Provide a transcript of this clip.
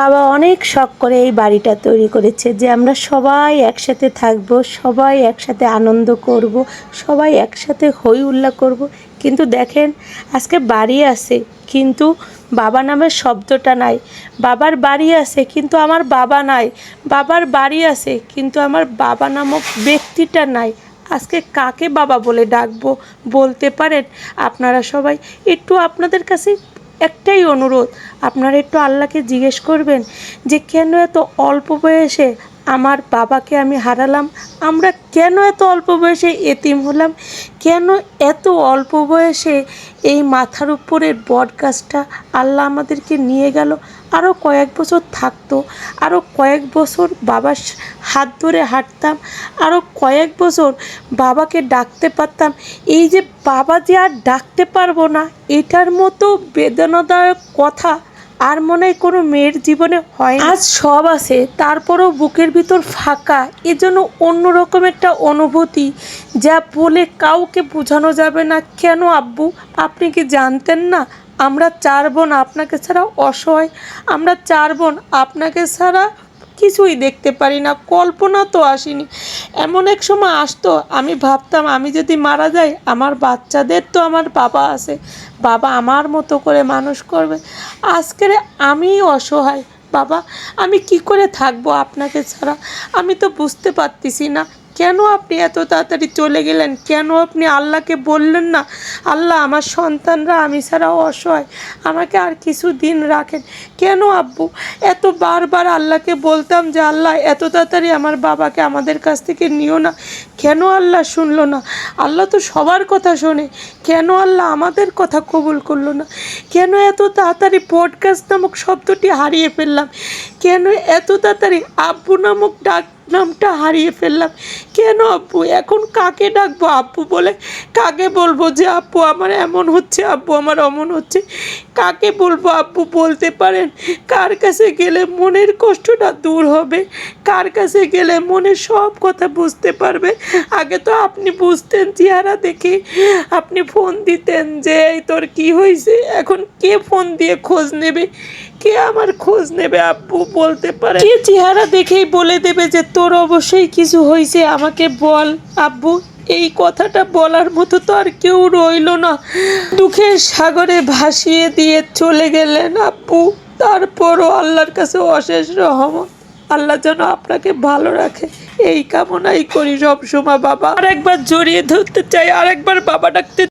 বাবা অনেক শখ করে এই বাড়িটা তৈরি করেছে যে আমরা সবাই একসাথে থাকবো, সবাই একসাথে আনন্দ করব, সবাই একসাথে হই উল্লাস করব। কিন্তু দেখেন আজকে বাড়ি আছে কিন্তু বাবা নামের শব্দটা নাই। বাবার বাড়ি আছে কিন্তু আমার বাবা নাই। বাবার বাড়ি আছে কিন্তু আমার বাবা নামক ব্যক্তিটা নাই। আজকে কাকে বাবা বলে ডাকবো বলতে পারেন আপনারা সবাই? একটু আপনাদের কাছে একটাই অনুরোধ, আপনারা একটু আল্লাহকে জিজ্ঞেস করবেন যে কেন এত অল্প বয়সে আমার বাবাকে আমি হারালাম, আমরা কেন এত অল্প বয়সে এতিম হলাম, কেন এত অল্প বয়সে এই মাথার উপরের বট গাছটা আল্লাহ আমাদেরকে নিয়ে গেল। আরও কয়েক বছর থাকতো, আরও কয়েক বছর বাবার হাত ধরে হাঁটতাম, আরও কয়েক বছর বাবাকে ডাকতে পারতাম। এই যে বাবা যে আর ডাকতে পারবো না, এটার মতো বেদনাদায়ক কথা আর মনে হয় কোনো মেয়ের জীবনে হয় না। আজ সব আছে তারপরেও বুকের ভিতর ফাঁকা, এজন্য অন্যরকম একটা অনুভূতি যা বলে কাউকে বোঝানো যাবে না। কেন আব্বু, আপনি কি জানতেন না আমরা 4 বোন আপনাকে ছাড়া অসহায়? আমরা 4 বোন আপনাকে ছাড়া কিছুই দেখতে পারি না, কল্পনা তো আসেনি। এমন এক সময় আসতো আমি ভাবতাম আমি যদি মারা যাই আমার বাচ্চাদের তো আমার বাবা আছে, বাবা আমার মতো করে মানুষ করবে। আজকের আমি অসহায় বাবা, আমি কি করে থাকবো আপনাকে ছাড়া? আমি তো বুঝতে পারতেছি না কেন আপনি এত তাড়াতাড়ি চলে গেলেন, কেন আপনি আল্লাহকে বললেন না আল্লাহ আমার সন্তানরা আমি ছাড়া অসহায়, আমাকে আর কিছু দিন রাখেন। কেন আব্বু এত বারবার আল্লাহকে বলতাম যে আল্লাহ এত তাড়াতাড়ি আমার বাবাকে আমাদের কাছ থেকে নিও না, কেন আল্লাহ শুনলো না? আল্লাহ তো সবার কথা শোনে, কেন আল্লাহ আমাদের কথা কবুল করলো না? কেন এত তাড়াতাড়ি পডকাস্ট নামক শব্দটি হারিয়ে ফেললাম? কেন এত তাড়াতাড়ি আব্বু নামক নামটা হারিয়ে ফেললাম? কেন আব্বু? এখন কাকে ডাকবো আব্বু বলে? কাকে বলবো যে আব্বু আমার এমন হচ্ছে, আব্বু আমার অমন হচ্ছে? কাকে বলবো আব্বু বলতে পারেন? কার কাছে গেলে মনের কষ্টটা দূর হবে? কার কাছে গেলে মনের সব কথা বুঝতে পারবে? আগে তো আপনি বুঝতেন চেহারা দেখে, আপনি ফোন দিতেন যে এই তোর কি হয়েছে। এখন কে ফোন দিয়ে খোঁজ নেবে? কে আমার খোঁজ নেবে আব্বু বলতে পারে? কে চেহারা দেখেই বলে দেবে যে তোর অবশ্যই কিছু হয়েছে, আমাকে বল আব্বু? এই কথাটা বলার মতো তো আর কেউ রইল না। দুঃখের সাগরে ভাসিয়ে দিয়ে চলে গেলেন আব্বু। তারপরও আল্লাহর কাছে অশেষ রহমত, আল্লাহ যেন আপনাকে ভালো রাখে এই কামনাই করি সবসময় বাবা। আরেকবার জড়িয়ে ধরতে চাই, আরেকবার বাবা ডাকতে